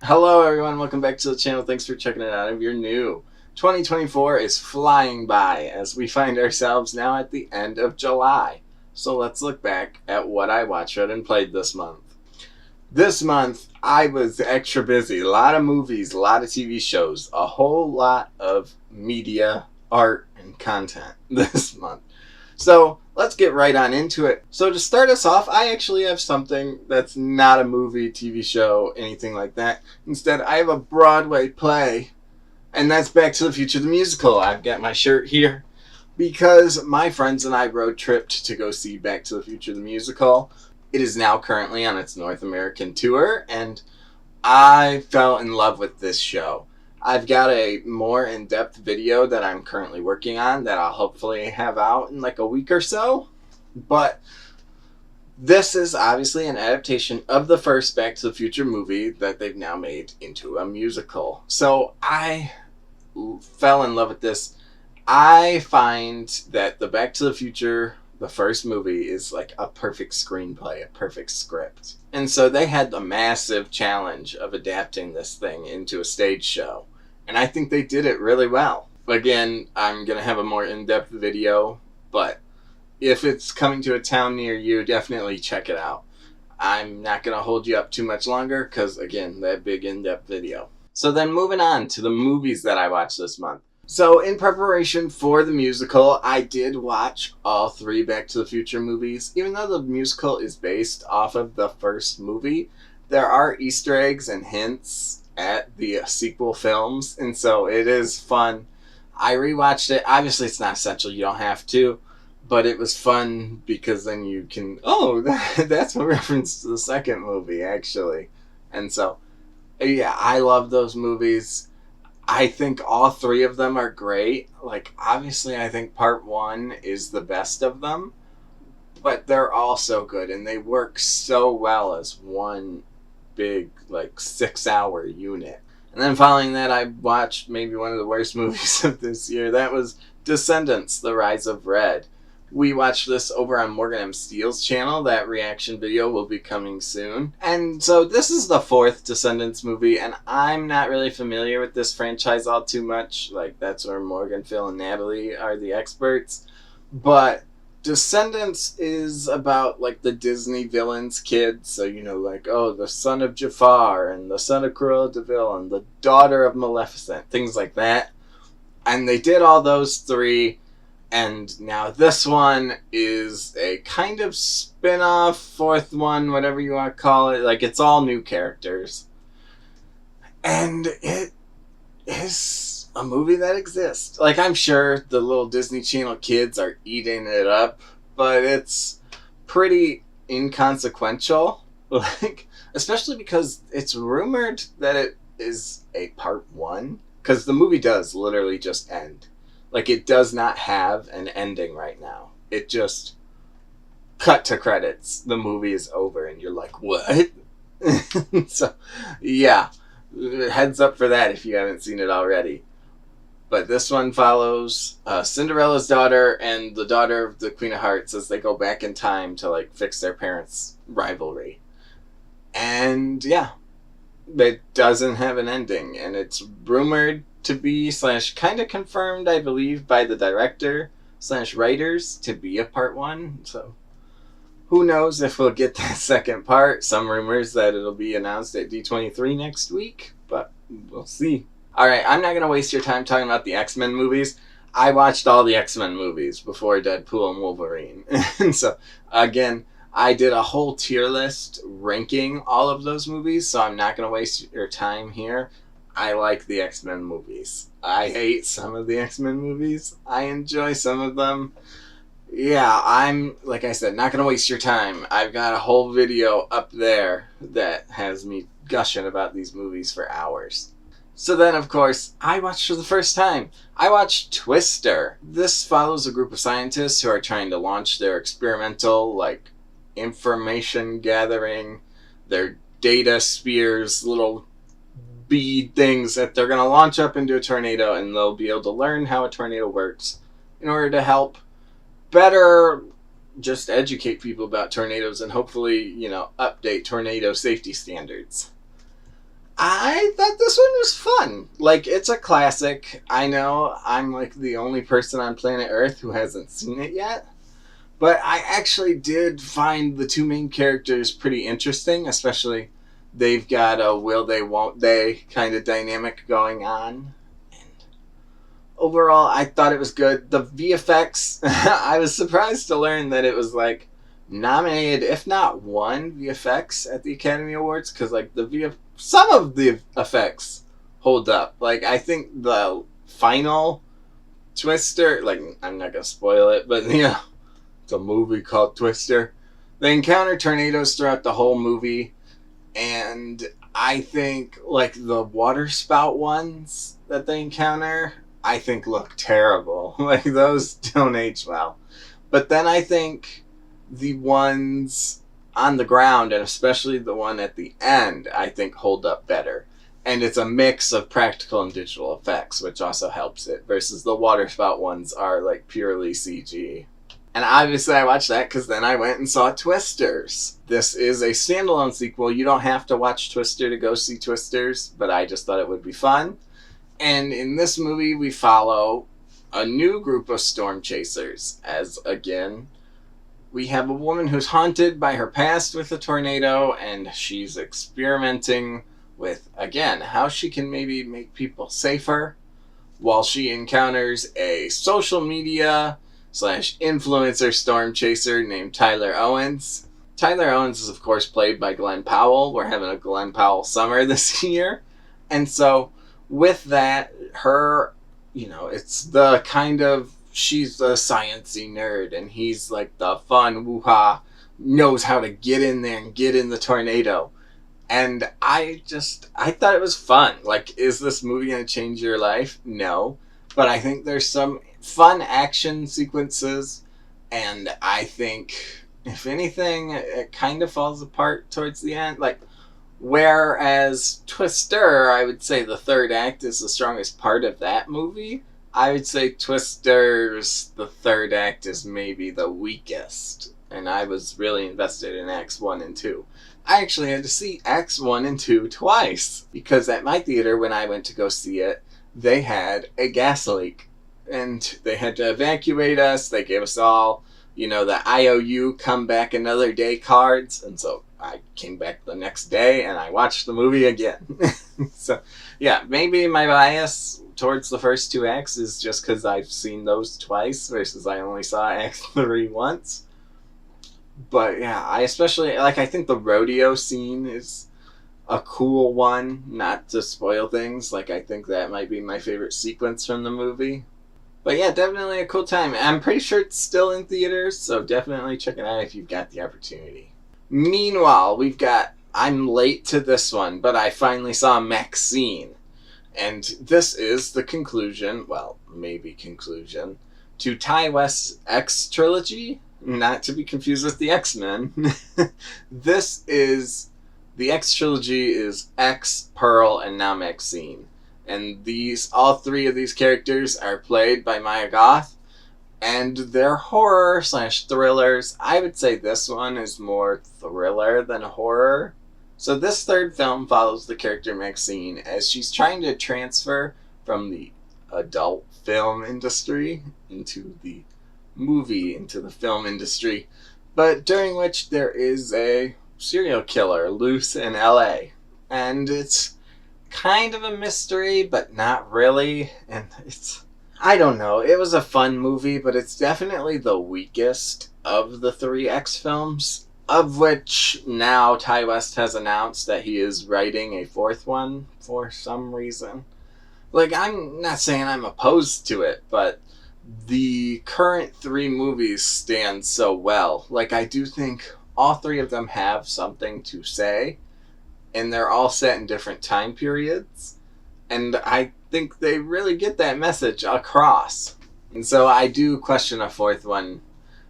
Hello, everyone. Welcome back to the channel. Thanks for checking it out. If you're new, 2024 is flying by as we find ourselves now at the end of July. So let's look back at what I watched, read, and played this month. This month, I was extra busy. A lot of movies, a lot of TV shows, a whole lot of media, art, and content this month. So let's get right on into it. So to start us off, I actually have something that's not a movie, TV show, anything like that. Instead, I have a Broadway play, and that's Back to the Future the Musical. I've got my shirt here because my friends and I road tripped to go see Back to the Future the Musical. It is now currently on its North American tour, and I fell in love with this show. I've got a more in-depth video that I'm currently working on that I'll hopefully have out in like a week or so. But this is obviously an adaptation of the first Back to the Future movie that they've now made into a musical. So I fell in love with this. I find that the Back to the Future, the first movie, is like a perfect screenplay, a perfect script. And so they had the massive challenge of adapting this thing into a stage show. And I think they did it really well. Again, I'm going to have a more in-depth video, but if it's coming to a town near you, definitely check it out. I'm not going to hold you up too much longer because, again, that big in-depth video. So then moving on to the movies that I watched this month. So in preparation for the musical, I did watch all three Back to the Future movies. Even though the musical is based off of the first movie, there are Easter eggs and hints at the sequel films, and so it is fun. I rewatched it. Obviously, it's not essential. You don't have to, but it was fun because then you can, that's a reference to the second movie, actually. And so, yeah, I love those movies. I think all three of them are great. Like, obviously, I think part one is the best of them, but they're all so good, and they work so well as one big, like, 6-hour unit. And then following that, I watched maybe one of the worst movies of this year. That was Descendants, The Rise of Red. We watched this over on Morgan M. Steele's channel. That reaction video will be coming soon. And so this is the fourth Descendants movie, and I'm not really familiar with this franchise all too much. Like, that's where Morgan, Phil, and Natalie are the experts. But Descendants is about, like, the Disney villains' kids. So, you know, like, the son of Jafar, and the son of Cruella de Vil, and the daughter of Maleficent, things like that. And they did all those three. And now this one is a kind of spin-off, fourth one, whatever you want to call it. Like, it's all new characters. And it is a movie that exists. Like, I'm sure the little Disney Channel kids are eating it up, but it's pretty inconsequential. Like, especially because it's rumored that it is a part one. Because the movie does literally just end. Like, it does not have an ending right now. It just cut to credits. The movie is over, and you're like, what? So, yeah. Heads up for that if you haven't seen it already. But this one follows Cinderella's daughter and the daughter of the Queen of Hearts as they go back in time to, like, fix their parents' rivalry. And, yeah. It doesn't have an ending, and it's rumored to be / kind of confirmed, I believe, by the director / writers to be a part one. So who knows if we'll get that second part. Some rumors that it'll be announced at D23 next week, but we'll see. Alright, I'm not going to waste your time talking about the X-Men movies. I watched all the X-Men movies before Deadpool and Wolverine. And so, again, I did a whole tier list ranking all of those movies, so I'm not going to waste your time here. I like the X-Men movies. I hate some of the X-Men movies. I enjoy some of them. Yeah, I'm, like I said, not going to waste your time. I've got a whole video up there that has me gushing about these movies for hours. So then, of course, I watched for the first time. I watched Twister. This follows a group of scientists who are trying to launch their experimental, like, information gathering, their data spheres, little bead things that they're going to launch up into a tornado, and they'll be able to learn how a tornado works in order to help better just educate people about tornadoes and hopefully, update tornado safety standards. I thought this one was fun. Like, it's a classic. I know I'm like the only person on planet Earth who hasn't seen it yet. But I actually did find the two main characters pretty interesting, especially they've got a will they, won't they kind of dynamic going on. And overall, I thought it was good. The VFX, I was surprised to learn that it was like nominated, if not won, VFX at the Academy Awards, because like some of the effects hold up. Like, I think the final Twister, like, I'm not gonna spoil it, but yeah, it's a movie called Twister. They encounter tornadoes throughout the whole movie, and I think like the water spout ones that they encounter, I think look terrible. Like, those don't age well. But then I think the ones on the ground, and especially the one at the end, I think hold up better. And it's a mix of practical and digital effects, which also helps it, versus the water spout ones are like purely CG. And obviously I watched that because then I went and saw Twisters. This is a standalone sequel. You don't have to watch Twister to go see Twisters, but I just thought it would be fun. And in this movie, we follow a new group of storm chasers, as again, we have a woman who's haunted by her past with a tornado, and she's experimenting with, again, how she can maybe make people safer, while she encounters a social media / influencer storm chaser named Tyler Owens. Tyler Owens is, of course, played by Glenn Powell. We're having a Glenn Powell summer this year. And so, with that, her, it's the kind of, she's the sciencey nerd, and he's like the fun, woo-ha, knows how to get in there and get in the tornado. And I thought it was fun. Like, is this movie going to change your life? No. But I think there's some fun action sequences, and I think, if anything, it kind of falls apart towards the end. Like, whereas Twister, I would say the third act is the strongest part of that movie, I would say Twister's the third act is maybe the weakest. And I was really invested in Acts 1 and 2. I actually had to see Acts 1 and 2 twice, because at my theater, when I went to go see it, they had a gas leak. And they had to evacuate us. They gave us all, the IOU come back another day cards. And so I came back the next day and I watched the movie again. So, yeah, maybe my bias towards the first two acts is just because I've seen those twice versus I only saw Act 3 once. But yeah, I especially, I think the rodeo scene is a cool one, not to spoil things. Like, I think that might be my favorite sequence from the movie. But yeah, definitely a cool time. I'm pretty sure it's still in theaters, so definitely check it out if you've got the opportunity. Meanwhile, I'm late to this one, but I finally saw Maxine. And this is the conclusion, well, maybe conclusion, to Ti West's X trilogy, not to be confused with the X-Men. The X trilogy is X, Pearl, and now Maxine. And all three of these characters are played by Maya Goth, and they're horror / thrillers. I would say this one is more thriller than horror. So this third film follows the character Maxine as she's trying to transfer from the adult film industry into the film industry, but during which there is a serial killer loose in LA. And it's kind of a mystery, but not really. And I don't know, it was a fun movie, but it's definitely the weakest of the 3 X films, of which now Ti West has announced that he is writing a 4th one for some reason. Like, I'm not saying I'm opposed to it, but the current 3 movies stand so well. Like, I do think all 3 of them have something to say, and they're all set in different time periods, and I think they really get that message across. And so I do question a 4th one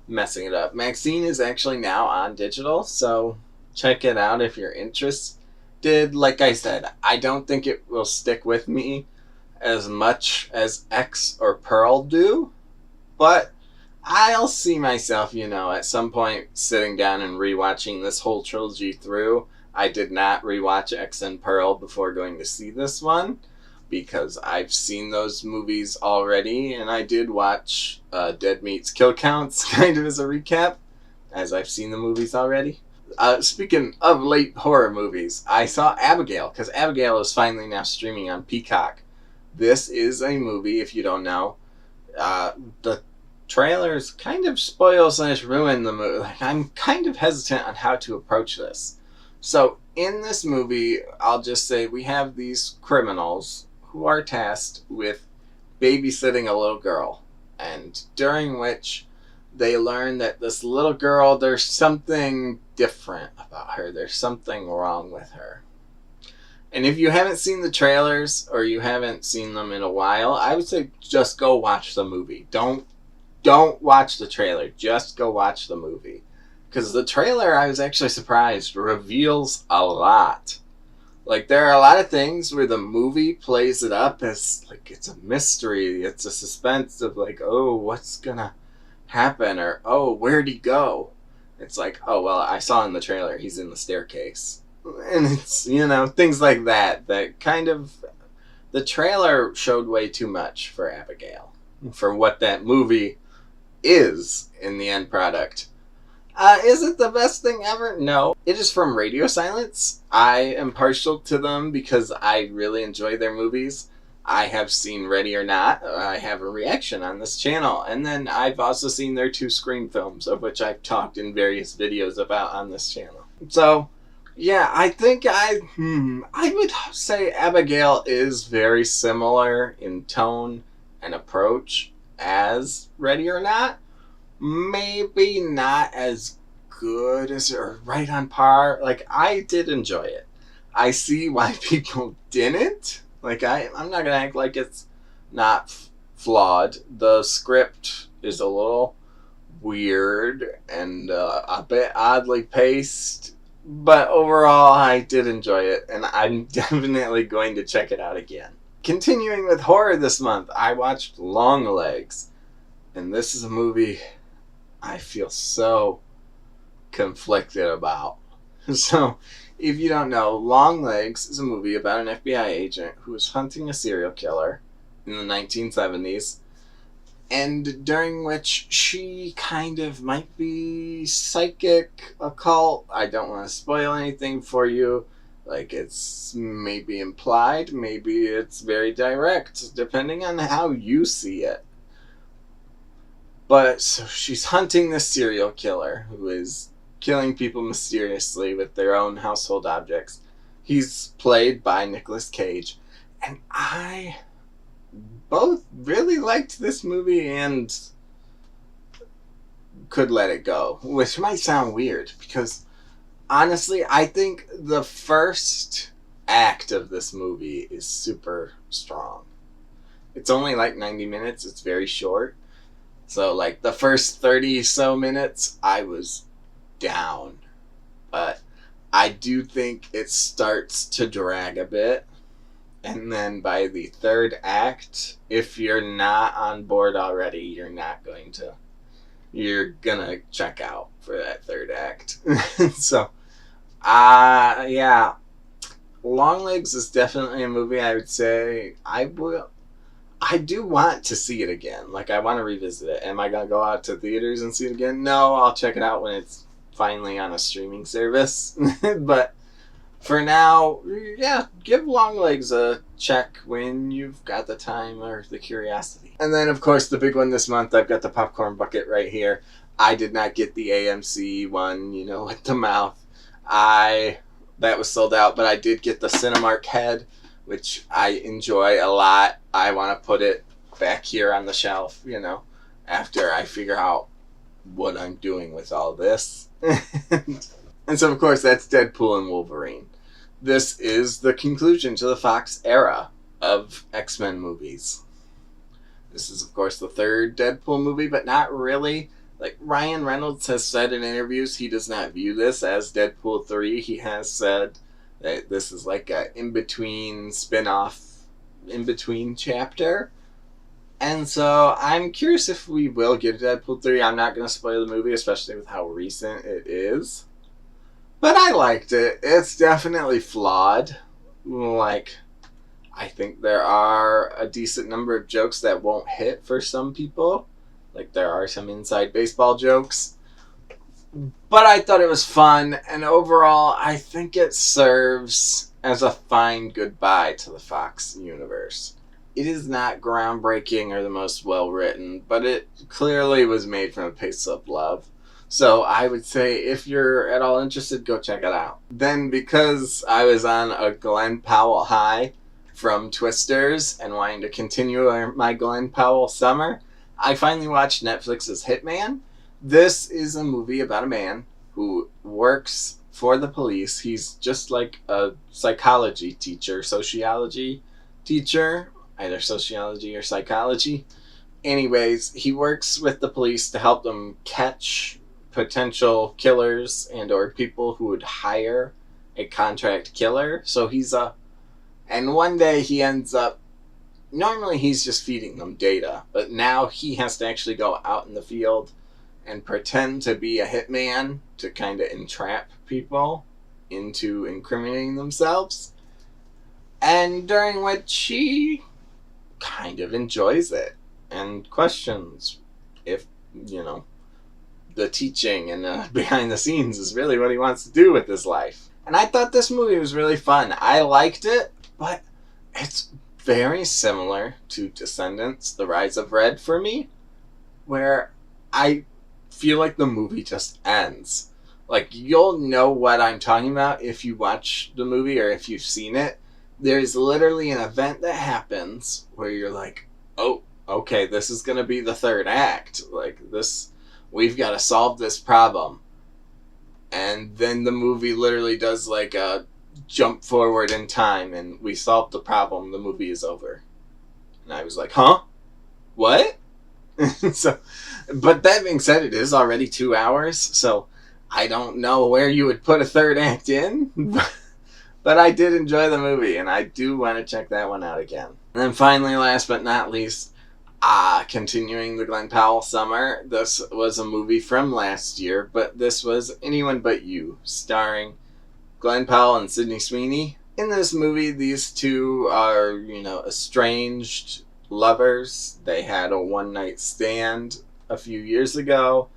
messing it up. Maxine is actually now on digital, so check it out if you're interested. Like I said, I don't think it will stick with me as much as X or Pearl do, but I'll see myself, at some point sitting down and rewatching this whole trilogy through. I did not rewatch X and Pearl before going to see this one because I've seen those movies already, and I did watch Dead Meat's Kill Counts kind of as a recap, as I've seen the movies already. Speaking of late horror movies, I saw Abigail, because Abigail is finally now streaming on Peacock. This is a movie, if you don't know. The trailers kind of spoil / ruin the movie. Like, I'm kind of hesitant on how to approach this. So, in this movie, I'll just say we have these criminals who are tasked with babysitting a little girl, and during which they learn that this little girl, there's something different about her. There's something wrong with her. And if you haven't seen the trailers or you haven't seen them in a while, I would say just go watch the movie. Don't watch the trailer. Just go watch the movie. Because the trailer, I was actually surprised, reveals a lot. Like, there are a lot of things where the movie plays it up as, like, it's a mystery. It's a suspense of, like, oh, what's gonna happen? Or, oh, where'd he go? It's like, oh, well, I saw in the trailer he's in the staircase. And it's, things like that. That kind of... The trailer showed way too much for Abigail. For what that movie is in the end product. Is it the best thing ever? No. It is from Radio Silence. I am partial to them because I really enjoy their movies. I have seen Ready or Not. I have a reaction on this channel. And then I've also seen their 2 Scream films, of which I've talked in various videos about on this channel. So, yeah, I think I would say Abigail is very similar in tone and approach as Ready or Not. Maybe not as good as, or right on par. Like, I did enjoy it. I see why people didn't. Like, I'm not gonna act like it's not flawed. The script is a little weird and a bit oddly paced, but overall I did enjoy it, and I'm definitely going to check it out again. Continuing with horror this month, I watched Longlegs, and this is a movie I feel so conflicted about. So, if you don't know, Longlegs is a movie about an FBI agent who is hunting a serial killer in the 1970s, and during which she kind of might be psychic, occult. I don't want to spoil anything for you. Like, it's maybe implied, maybe it's very direct, depending on how you see it. But, so she's hunting this serial killer who is killing people mysteriously with their own household objects. He's played by Nicolas Cage. And I both really liked this movie and could let it go. Which might sound weird, because honestly, I think the first act of this movie is super strong. It's only like 90 minutes. It's very short. So, like, the first 30 so minutes, I was down. But I do think it starts to drag a bit. And then by the third act, if you're not on board already, you're gonna check out for that third act. So, yeah. Longlegs is definitely a movie I would say I do want to see it again. Like, I want to revisit it. Am I going to go out to theaters and see it again? No, I'll check it out when it's finally on a streaming service. But for now, yeah, give Longlegs a check when you've got the time or the curiosity. And then, of course, the big one this month, I've got the popcorn bucket right here. I did not get the AMC one, with the mouth. That was sold out, but I did get the Cinemark head, which I enjoy a lot. I want to put it back here on the shelf, after I figure out what I'm doing with all this. And so, of course, that's Deadpool and Wolverine. This is the conclusion to the Fox era of X-Men movies. This is, of course, the third Deadpool movie, but not really. Like, Ryan Reynolds has said in interviews he does not view this as Deadpool 3. He has said that this is like a in-between spin-off, in-between chapter. And so I'm curious if we will get Deadpool 3. I'm not going to spoil the movie, especially with how recent it is. But I liked it. It's definitely flawed. Like, I think there are a decent number of jokes that won't hit for some people. Like, there are some inside baseball jokes. But I thought it was fun, and overall, I think it serves as a fine goodbye to the Fox universe. It is not groundbreaking or the most well written, but it clearly was made from a place of love. So I would say if you're at all interested, go check it out. Then, because I was on a Glenn Powell high from Twisters and wanting to continue my Glenn Powell summer, I finally watched Netflix's Hitman. This is a movie about a man who works for the police. He's just like a psychology teacher, sociology teacher, either sociology or psychology. Anyways, he works with the police to help them catch potential killers and or people who would hire a contract killer. And one day he ends up, normally he's just feeding them data, but now he has to actually go out in the field and pretend to be a hitman to kind of entrap people into incriminating themselves. And during which he kind of enjoys it and questions if, the teaching and behind the scenes is really what he wants to do with his life. And I thought this movie was really fun. I liked it, but it's very similar to Descendants, The Rise of Red for me, where I feel like the movie just ends. Like, you'll know what I'm talking about if you watch the movie or if you've seen it. There's literally an event that happens where you're like, oh, okay, this is going to be the third act. Like, we've got to solve this problem. And then the movie literally does like a jump forward in time and we solve the problem, the movie is over. And I was like, huh? What? But that being said, it is already 2 hours, so I don't know where you would put a third act in, but I did enjoy the movie, and I do want to check that one out again. And then finally, last but not least, continuing the Glenn Powell summer, this was a movie from last year, but this was Anyone But You, starring Glenn Powell and Sydney Sweeney. In this movie, these two are, estranged lovers. They had a one-night stand a few years ago,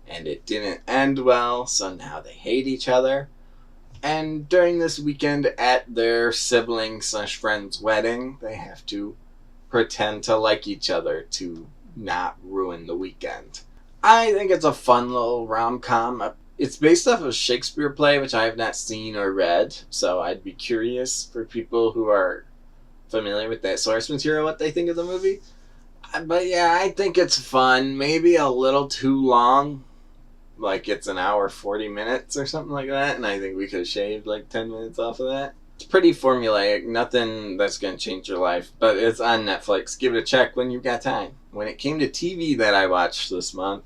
and it didn't end well, so now they hate each other. And during this weekend at their sibling/friend's wedding, they have to pretend to like each other to not ruin the weekend. I think it's a fun little rom-com. It's based off of a Shakespeare play, which I have not seen or read, so I'd be curious for people who are familiar with that source material what they think of the movie. But yeah, I think it's fun. Maybe a little too long. Like, it's an hour 40 minutes or something like that, and I think we could have shaved like 10 minutes off of that. It's pretty formulaic, nothing that's going to change your life, but it's on Netflix. Give it a check when you've got time. When it came to TV that I watched this month,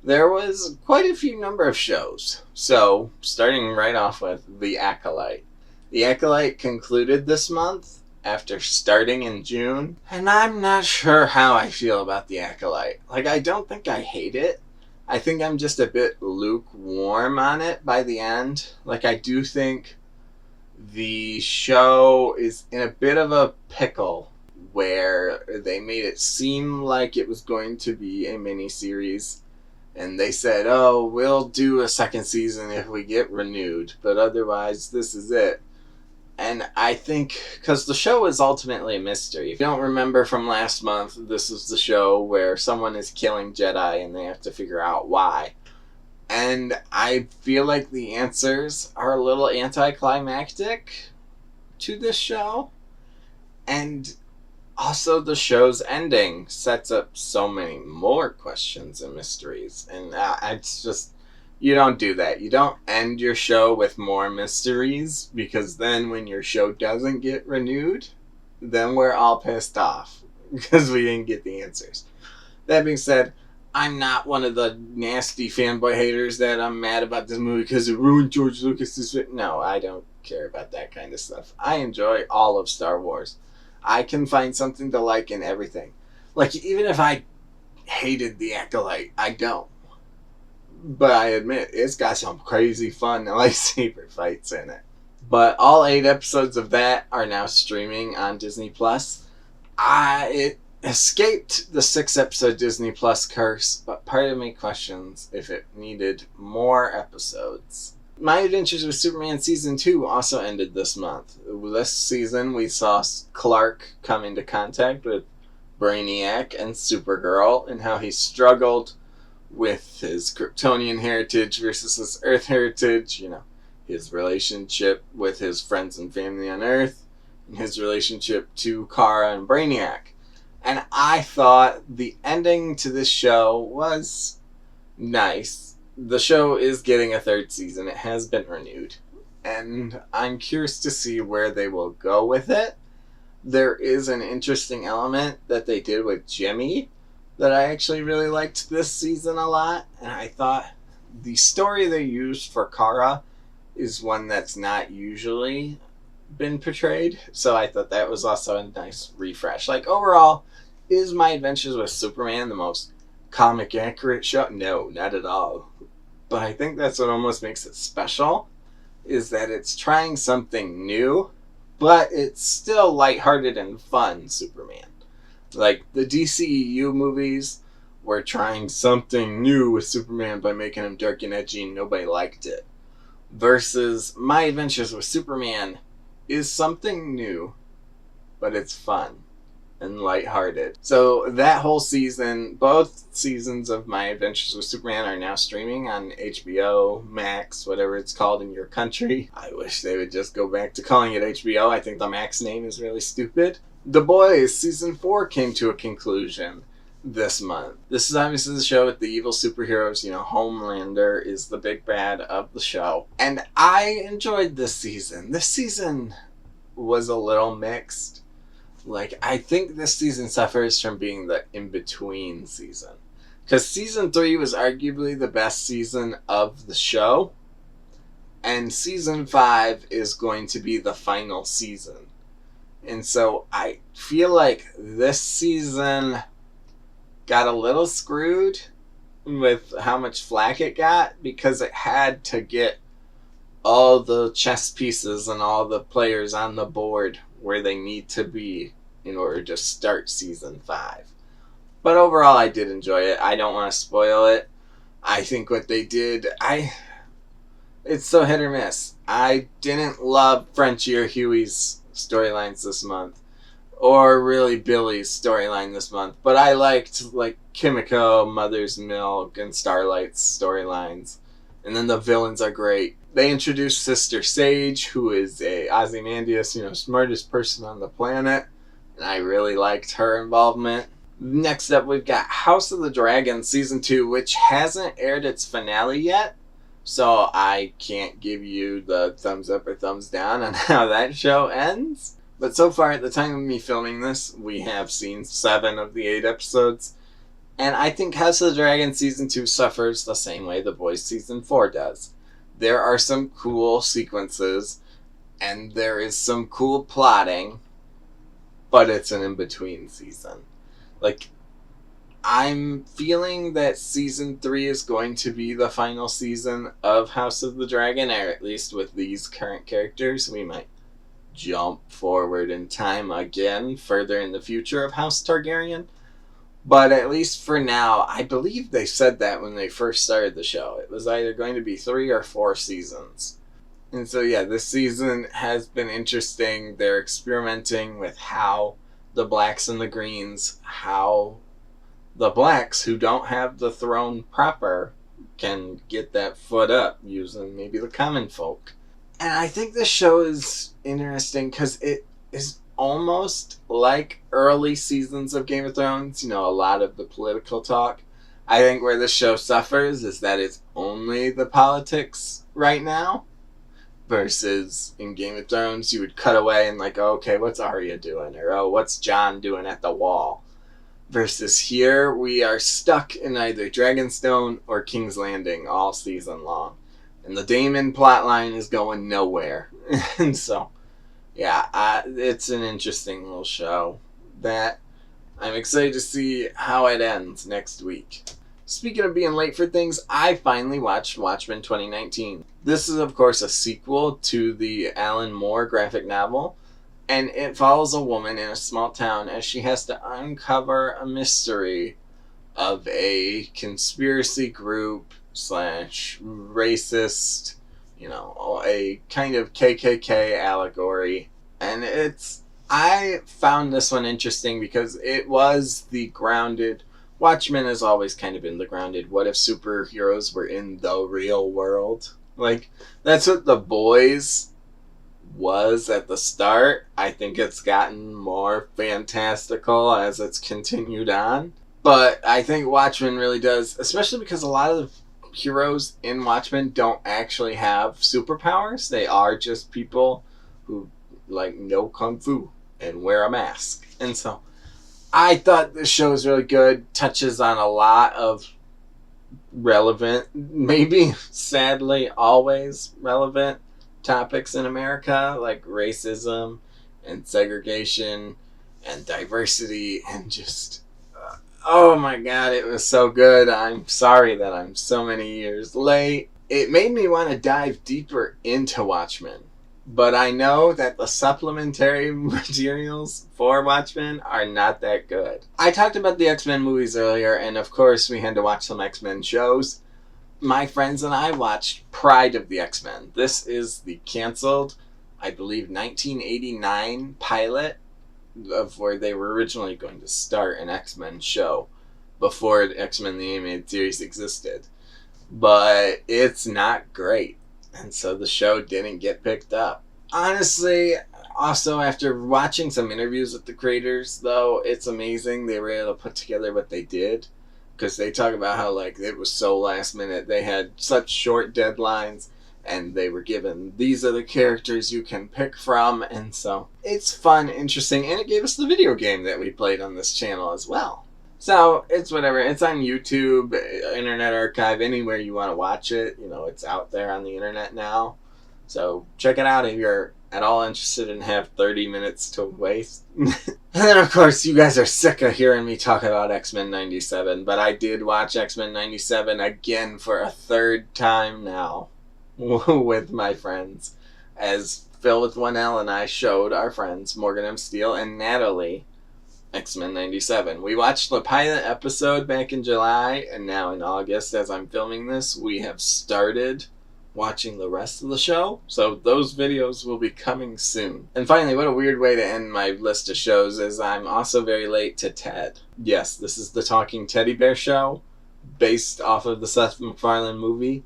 there was quite a few number of shows. So, starting right off with The Acolyte. The Acolyte concluded this month after starting in June, and I'm not sure how I feel about The Acolyte. Like, I don't think I hate it. I think I'm just a bit lukewarm on it by the end. Like, I do think the show is in a bit of a pickle where they made it seem like it was going to be a mini-series, and they said, oh, we'll do a second season if we get renewed, but otherwise this is it. And I think, because the show is ultimately a mystery. If you don't remember from last month, this is the show where someone is killing Jedi and they have to figure out why. And I feel like the answers are a little anticlimactic to this show. And also the show's ending sets up so many more questions and mysteries. And it's just... you don't do that. You don't end your show with more mysteries, because then when your show doesn't get renewed, then we're all pissed off because we didn't get the answers. That being said, I'm not one of the nasty fanboy haters that I'm mad about this movie because it ruined George Lucas's... No, I don't care about that kind of stuff. I enjoy all of Star Wars. I can find something to like in everything. Like, even if I hated The Acolyte, I don't. but I admit it's got some crazy fun lightsaber fights in it. But all 8 episodes of that are now streaming on Disney Plus. It escaped the 6-episode Disney Plus curse, but part of me questions if it needed more episodes. My Adventures with Superman Season 2 also ended this month. This season, we saw Clark come into contact with Brainiac and Supergirl and how he struggled with his Kryptonian heritage versus his Earth heritage, his relationship with his friends and family on Earth, and his relationship to Kara and Brainiac. And I thought the ending to this show was nice. The show is getting a 3rd season. It has been renewed. And I'm curious to see where they will go with it. There is an interesting element that they did with Jimmy that I actually really liked this season a lot. And I thought the story they used for Kara is one that's not usually been portrayed. So I thought that was also a nice refresh. Like, overall, is My Adventures with Superman the most comic accurate show? No, not at all. But I think that's what almost makes it special, is that it's trying something new, but it's still lighthearted and fun Superman. Like, the DCEU movies were trying something new with Superman by making him dark and edgy and nobody liked it. Versus My Adventures with Superman is something new, but it's fun and lighthearted. So that whole season, both seasons of My Adventures with Superman are now streaming on HBO Max, whatever it's called in your country. I wish they would just go back to calling it HBO. I think the Max name is really stupid. The Boys Season 4 came to a conclusion this month. This is obviously the show with the evil superheroes. Homelander is the big bad of the show. And I enjoyed this season. This season was a little mixed. Like, I think this season suffers from being the in-between season. Because Season 3 was arguably the best season of the show. And Season 5 is going to be the final season. And so I feel like this season got a little screwed with how much flack it got, because it had to get all the chess pieces and all the players on the board where they need to be in order to start Season 5. But overall, I did enjoy it. I don't want to spoil it. I think what they did, it's so hit or miss. I didn't love Frenchie or Huey's storylines this month, or really Billy's storyline this month, but I liked Kimiko, Mother's Milk, and Starlight's storylines. And then the villains are great. They introduced Sister Sage, who is a Ozymandias, smartest person on the planet, and I really liked her involvement. Next up, we've got House of the Dragon Season 2, which hasn't aired its finale yet, so I can't give you the thumbs up or thumbs down on how that show ends. But so far, at the time of me filming this, we have seen 7 of the 8 episodes. And I think House of the Dragon Season 2 suffers the same way The Boys Season 4 does. There are some cool sequences, and there is some cool plotting, but it's an in-between season. I'm feeling that Season 3 is going to be the final season of House of the Dragon, or at least with these current characters. We might jump forward in time again further in the future of House Targaryen. But at least for now, I believe they said that when they first started the show. It was either going to be 3 or 4 seasons. And so yeah, this season has been interesting. They're experimenting with how the blacks and the greens, how the blacks who don't have the throne proper can get that foot up using maybe the common folk. And I think this show is interesting because it is almost like early seasons of Game of Thrones. A lot of the political talk. I think where this show suffers is that it's only the politics right now. Versus in Game of Thrones, you would cut away and okay, what's Arya doing? Or, what's Jon doing at the wall? Versus here, we are stuck in either Dragonstone or King's Landing all season long. And the Daemon plotline is going nowhere. And so, yeah, it's an interesting little show that I'm excited to see how it ends next week. Speaking of being late for things, I finally watched Watchmen 2019. This is, of course, a sequel to the Alan Moore graphic novel, and it follows a woman in a small town as she has to uncover a mystery of a conspiracy group slash racist, a kind of KKK allegory. And I found this one interesting because it was the grounded. Watchmen has always kind of been the grounded. What if superheroes were in the real world? Like, that's what The Boys was at the start. I think it's gotten more fantastical as it's continued on. But I think Watchmen really does, especially because a lot of the heroes in Watchmen don't actually have superpowers. They are just people who know kung fu and wear a mask. And so I thought this show was really good. Touches on a lot of relevant, maybe sadly always relevant topics in America, like racism and segregation and diversity, and just oh my god, it was so good. I'm sorry that I'm so many years late. It made me want to dive deeper into Watchmen, but I know that the supplementary materials for Watchmen are not that good. I talked about the X-Men movies earlier, and of course we had to watch some X-Men shows. My friends and I watched Pride of the X-Men. This is the canceled, I believe, 1989 pilot of where they were originally going to start an X-Men show before the X-Men the Animated Series existed. But it's not great. And so the show didn't get picked up. Honestly, also after watching some interviews with the creators, though, it's amazing they were able to put together what they did. Because they talk about how it was so last minute. They had such short deadlines, and they were given, these are the characters you can pick from. And so it's fun, interesting, and it gave us the video game that we played on this channel as well. So it's whatever. It's on YouTube, Internet Archive, anywhere you want to watch it. It's out there on the internet now. So check it out if you're at all interested and have 30 minutes to waste. And then, of course, you guys are sick of hearing me talk about X-Men 97, but I did watch X-Men 97 again for a third time now with my friends, as Phil with 1L and I showed our friends, Morgan M. Steele and Natalie, X-Men 97. We watched the pilot episode back in July, and now in August, as I'm filming this, we have started watching the rest of the show, so those videos will be coming soon. And finally, what a weird way to end my list of shows is I'm also very late to Ted. Yes, this is the Talking Teddy Bear show, based off of the Seth MacFarlane movie.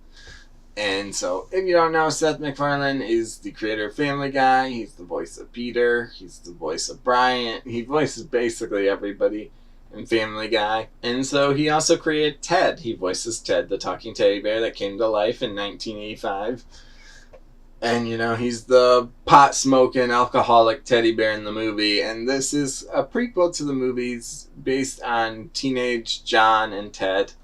And so, if you don't know, Seth MacFarlane is the creator of Family Guy. He's the voice of Peter. He's the voice of Bryant. He voices basically everybody in Family Guy. And so he also created Ted. He voices Ted, the talking teddy bear that came to life in 1985. And, he's the pot-smoking alcoholic teddy bear in the movie. And this is a prequel to the movies based on teenage John and Ted.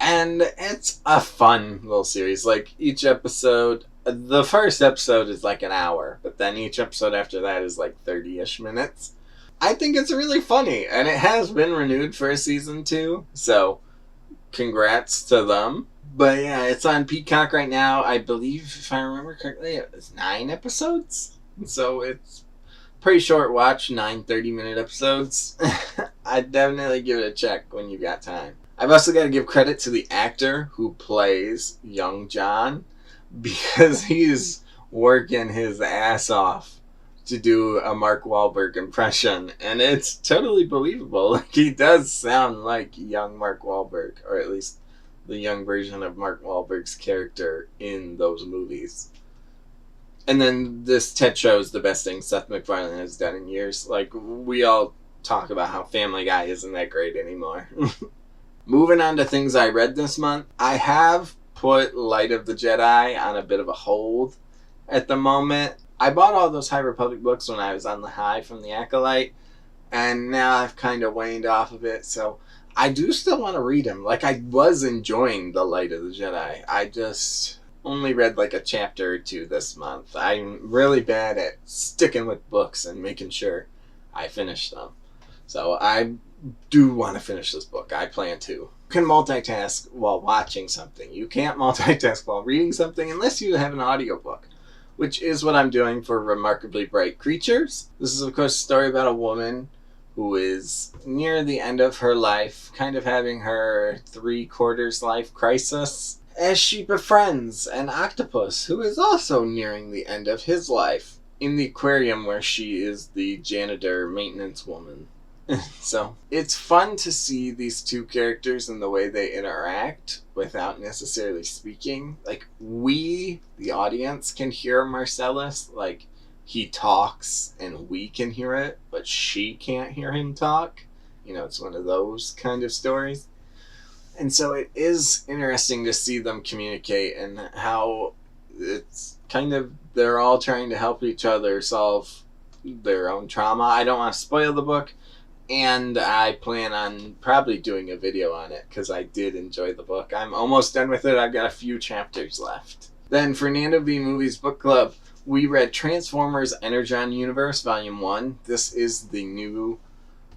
And it's a fun little series. Each episode, the first episode is an hour, but then each episode after that is 30-ish minutes. I think it's really funny, and it has been renewed for a season 2, so congrats to them. But yeah, it's on Peacock right now. I believe, if I remember correctly, it's 9 episodes. So it's pretty short watch, 9 30-minute episodes. I'd definitely give it a check when you got time. I've also got to give credit to the actor who plays young John, because he's working his ass off to do a Mark Wahlberg impression, and it's totally believable. He does sound like young Mark Wahlberg, or at least the young version of Mark Wahlberg's character in those movies. And then this Ted show is the best thing Seth MacFarlane has done in years. We all talk about how Family Guy isn't that great anymore. Moving on to things I read this month, I have put Light of the Jedi on a bit of a hold at the moment. I bought all those High Republic books when I was on the high from the Acolyte, and now I've kind of waned off of it, so I do still want to read them. I was enjoying The Light of the Jedi. I just only read a chapter or 2 this month. I'm really bad at sticking with books and making sure I finish them. So I do want to finish this book. I plan to. can multitask while watching something. You can't multitask while reading something unless you have an audiobook, which is what I'm doing for Remarkably Bright Creatures. This is, of course, a story about a woman who is near the end of her life, kind of having her 3/4 life crisis, as she befriends an octopus who is also nearing the end of his life in the aquarium where she is the janitor maintenance woman. So it's fun to see these two characters and the way they interact without necessarily speaking. Like, we, the audience, can hear Marcellus. Like, he talks and we can hear it, but she can't hear him talk. You know, it's one of those kind of stories. And so it is interesting to see them communicate and how it's kind of, they're all trying to help each other solve their own trauma. I don't want to spoil the book. And I plan on probably doing a video on it because I did enjoy the book. I'm almost done with it. I've got a few chapters left. Then for Nando V Movies Book Club, we read Transformers Energon Universe Volume 1. This is the new...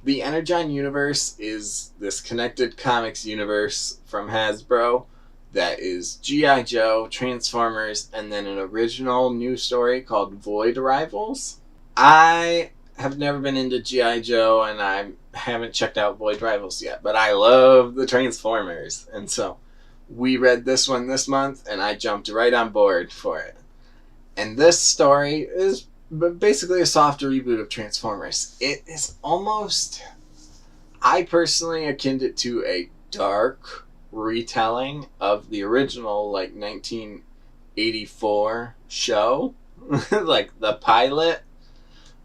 The Energon Universe is this connected comics universe from Hasbro that is G.I. Joe, Transformers, and then an original new story called Void Rivals. I have never been into G.I. Joe, and I haven't checked out Void Rivals yet, but I love the Transformers, and so we read this one this month, and I jumped right on board for it. And this story is basically a soft reboot of Transformers. It is almost, I personally akin it to a dark retelling of the original, like, 1984 show, like the pilot,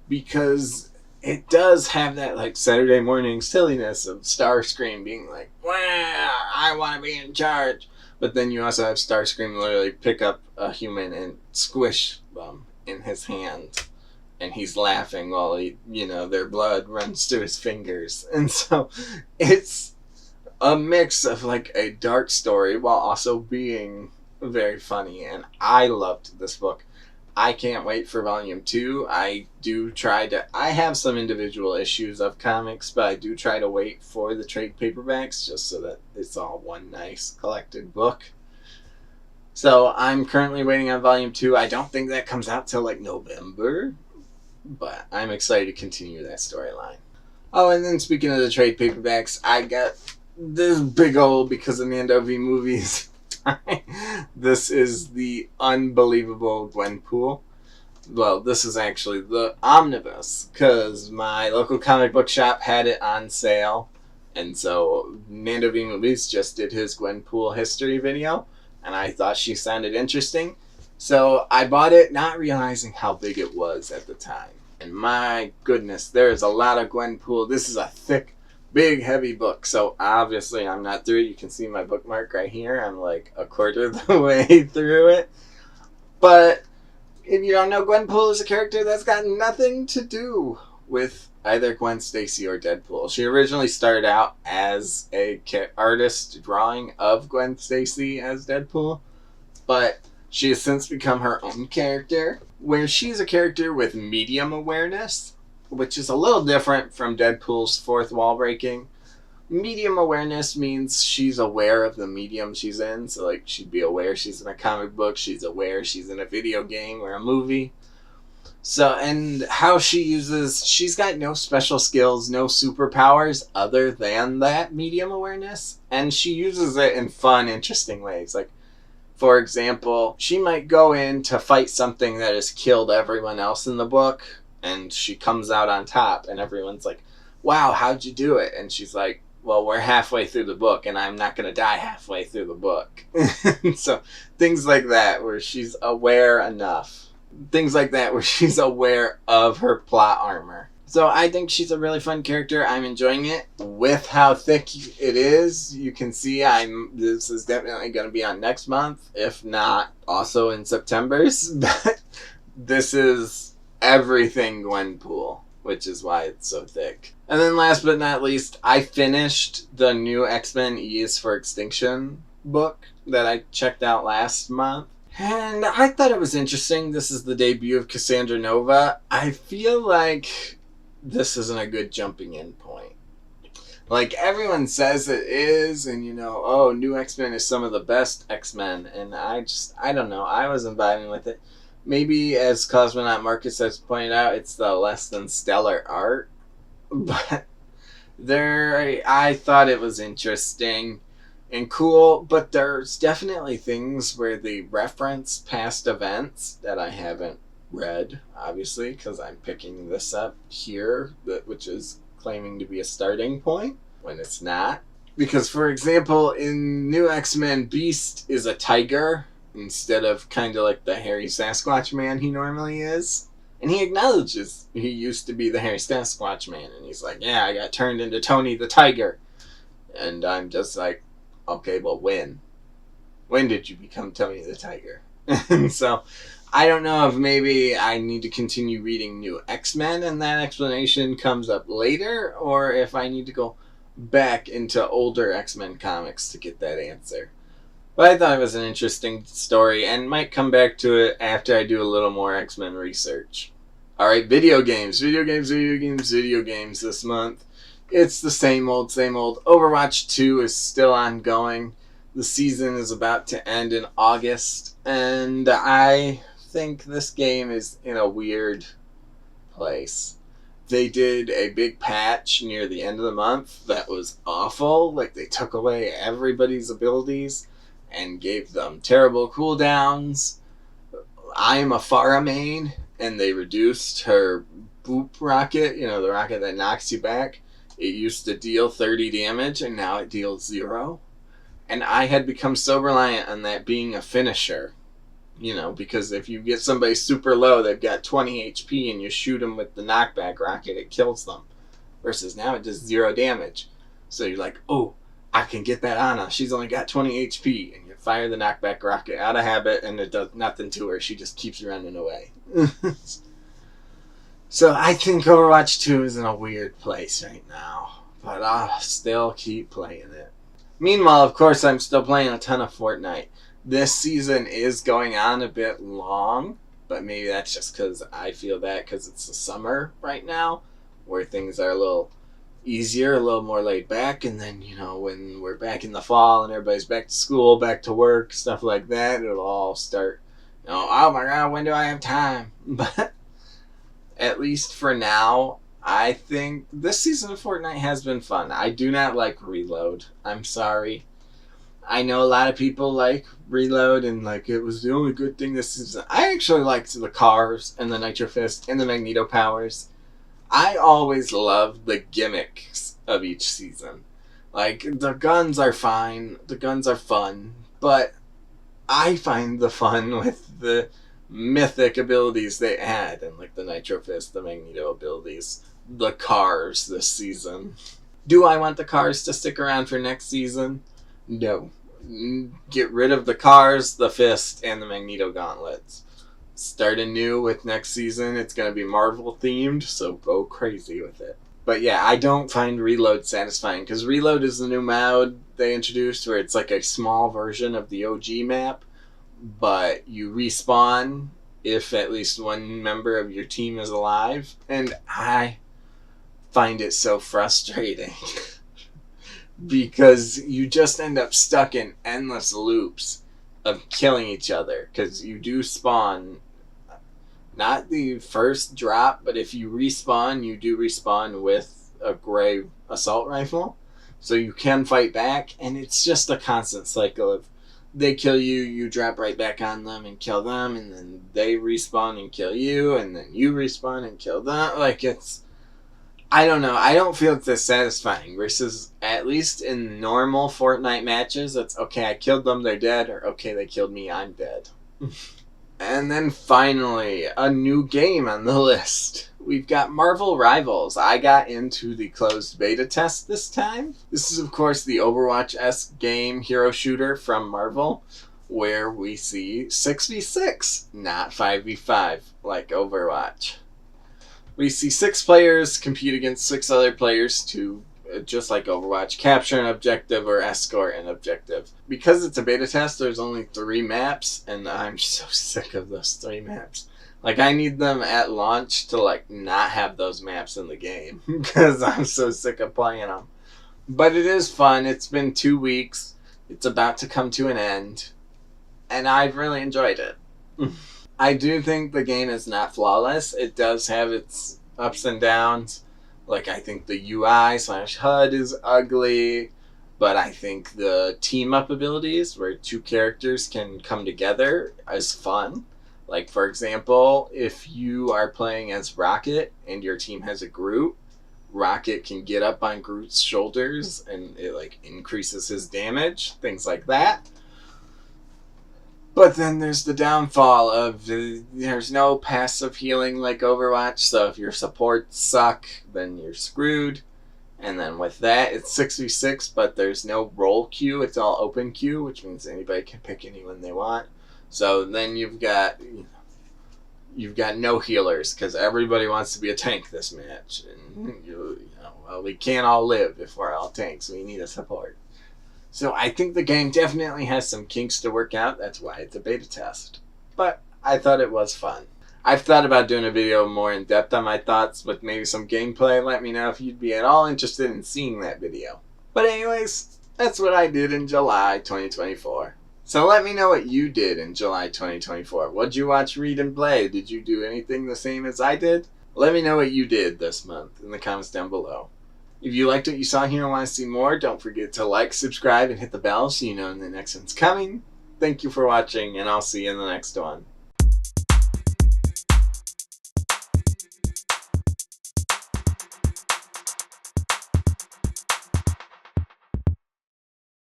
because it does have that, like, Saturday morning silliness of Starscream being like, "Wow, I want to be in charge." But then you also have Starscream literally pick up a human and squish them in his hand. And he's laughing while their blood runs to his fingers. And so it's a mix of, like, a dark story while also being very funny. And I loved this book. I can't wait for Volume 2. I have some individual issues of comics, but I do try to wait for the trade paperbacks just so that it's all one nice collected book. So I'm currently waiting on Volume 2. I don't think that comes out till, like, November, but I'm excited to continue that storyline. Oh, and then speaking of the trade paperbacks, I got this big old, because of Nando V Movies, this is the unbelievable Gwenpool. Well, this is actually the omnibus, because my local comic book shop had it on sale, and so Nando V Movies just did his Gwenpool history video, and I thought she sounded interesting, so I bought it, not realizing how big it was at the time. And my goodness, there is a lot of Gwenpool. This is a thick, big, heavy book, so obviously I'm not through it. You can see my bookmark right here. I'm like a quarter of the way through it. But if you don't know, Gwenpool is a character that's got nothing to do with either Gwen Stacy or Deadpool. She originally started out as a artist drawing of Gwen Stacy as Deadpool, but she has since become her own character, where she's a character with medium awareness, which is a little different from Deadpool's fourth wall breaking. Medium awareness means she's aware of the medium she's in. So, like, she'd be aware she's in a comic book. She's aware she's in a video game or a movie. So, and how she's got no special skills, no superpowers other than that medium awareness. And she uses it in fun, interesting ways. Like, for example, she might go in to fight something that has killed everyone else in the book, and she comes out on top, and everyone's like, "Wow, how'd you do it?" And she's like, "Well, we're halfway through the book, and I'm not going to die halfway through the book." So things like that, where she's aware enough. Things like that, where she's aware of her plot armor. So I think she's a really fun character. I'm enjoying it. With how thick it is, you can see this is definitely going to be on next month, if not also in September's. But this is everything Gwenpool, which is why it's so thick. And then last but not least, I finished the new X-Men E is for Extinction book that I checked out last month. And I thought it was interesting. This is the debut of Cassandra Nova. I feel like this isn't a good jumping in point. Like, everyone says it is, and oh, New X-Men is some of the best X-Men, and I don't know, I wasn't vibing with it. Maybe, as Cosmonaut Marcus has pointed out, it's the less than stellar art, but I thought it was interesting and cool, but there's definitely things where they reference past events that I haven't read, obviously, because I'm picking this up here, which is claiming to be a starting point when it's not. Because, for example, in New X-Men, Beast is a tiger instead of kind of like the hairy Sasquatch man he normally is. And he acknowledges he used to be the hairy Sasquatch man. And he's like, yeah, I got turned into Tony the Tiger. And I'm just like, okay, well, when? When did you become Tony the Tiger? And so I don't know if maybe I need to continue reading New X-Men and that explanation comes up later, or if I need to go back into older X-Men comics to get that answer. But I thought it was an interesting story and might come back to it after I do a little more X-Men research. Alright, video games this month. It's the same old, same old. Overwatch 2 is still ongoing. The season is about to end in August, and I think this game is in a weird place. They did a big patch near the end of the month that was awful. Like, they took away everybody's abilities and gave them terrible cooldowns. I am a Pharah main, and they reduced her boop rocket, the rocket that knocks you back. It used to deal 30 damage, and now it deals 0. And I had become so reliant on that being a finisher. Because if you get somebody super low, they've got 20 HP, and you shoot them with the knockback rocket, it kills them. Versus now it does 0 damage. So you're like, oh, I can get that Ana. She's only got 20 HP. And you fire the knockback rocket out of habit, and it does nothing to her. She just keeps running away. So I think Overwatch 2 is in a weird place right now. But I'll still keep playing it. Meanwhile, of course, I'm still playing a ton of Fortnite. This season is going on a bit long, but maybe that's just because I feel that because it's the summer right now, where things are a little easier, a little more laid back, and then, when we're back in the fall and everybody's back to school, back to work, stuff like that, it'll all start, oh my god, when do I have time? But at least for now, I think this season of Fortnite has been fun. I do not like Reload. I'm sorry. I know a lot of people like Reload and it was the only good thing this season. I actually liked the cars and the Nitro Fist and the Magneto powers. I always loved the gimmicks of each season. The guns are fine, the guns are fun, but I find the fun with the mythic abilities they add, and the Nitro Fist, the Magneto abilities, the cars this season. Do I want the cars to stick around for next season? No. Get rid of the cars, the fist, and the Magneto gauntlets. Start anew with next season. It's going to be Marvel themed, so go crazy with it. But yeah, I don't find Reload satisfying, because Reload is the new mode they introduced where it's a small version of the OG map, but you respawn if at least one member of your team is alive, and I find it so frustrating. Because you just end up stuck in endless loops of killing each other. Because you do spawn, not the first drop, but if you respawn, you do respawn with a gray assault rifle. So you can fight back, and it's just a constant cycle of they kill you, you drop right back on them and kill them, and then they respawn and kill you, and then you respawn and kill them. It's... I don't know. I don't feel it's this satisfying. Versus, at least in normal Fortnite matches, it's okay, I killed them, they're dead, or okay, they killed me, I'm dead. And then finally, a new game on the list. We've got Marvel Rivals. I got into the closed beta test this time. This is, of course, the Overwatch-esque game hero shooter from Marvel, where we see 6v6, not 5v5, like Overwatch. We see 6 players compete against 6 other players to, just like Overwatch, capture an objective or escort an objective. Because it's a beta test, there's only 3 maps, and I'm so sick of those 3 maps. I need them at launch to, not have those maps in the game. Because I'm so sick of playing them. But it is fun. It's been 2 weeks. It's about to come to an end. And I've really enjoyed it. I do think the game is not flawless. It does have its ups and downs. Like, I think the UI/HUD is ugly. But I think the team up abilities, where two characters can come together, is fun. Like, for example, if you are playing as Rocket and your team has a Groot, Rocket can get up on Groot's shoulders and it like increases his damage, things like that. But then there's the downfall of there's no passive healing like Overwatch, so if your supports suck, then you're screwed. And then with that, it's 6v6, but there's no role queue. It's all open queue, which means anybody can pick anyone they want. So then you've got no healers because everybody wants to be a tank this match, and well, we can't all live if we're all tanks. We need a support. So I think the game definitely has some kinks to work out. That's why it's a beta test. But I thought it was fun. I've thought about doing a video more in depth on my thoughts with maybe some gameplay. Let me know if you'd be at all interested in seeing that video. But anyways, that's what I did in July 2024. So let me know what you did in July 2024. What'd you watch, read, and play? Did you do anything the same as I did? Let me know what you did this month in the comments down below. If you liked what you saw here and want to see more, don't forget to like, subscribe, and hit the bell so you know when the next one's coming. Thank you for watching, and I'll see you in the next one.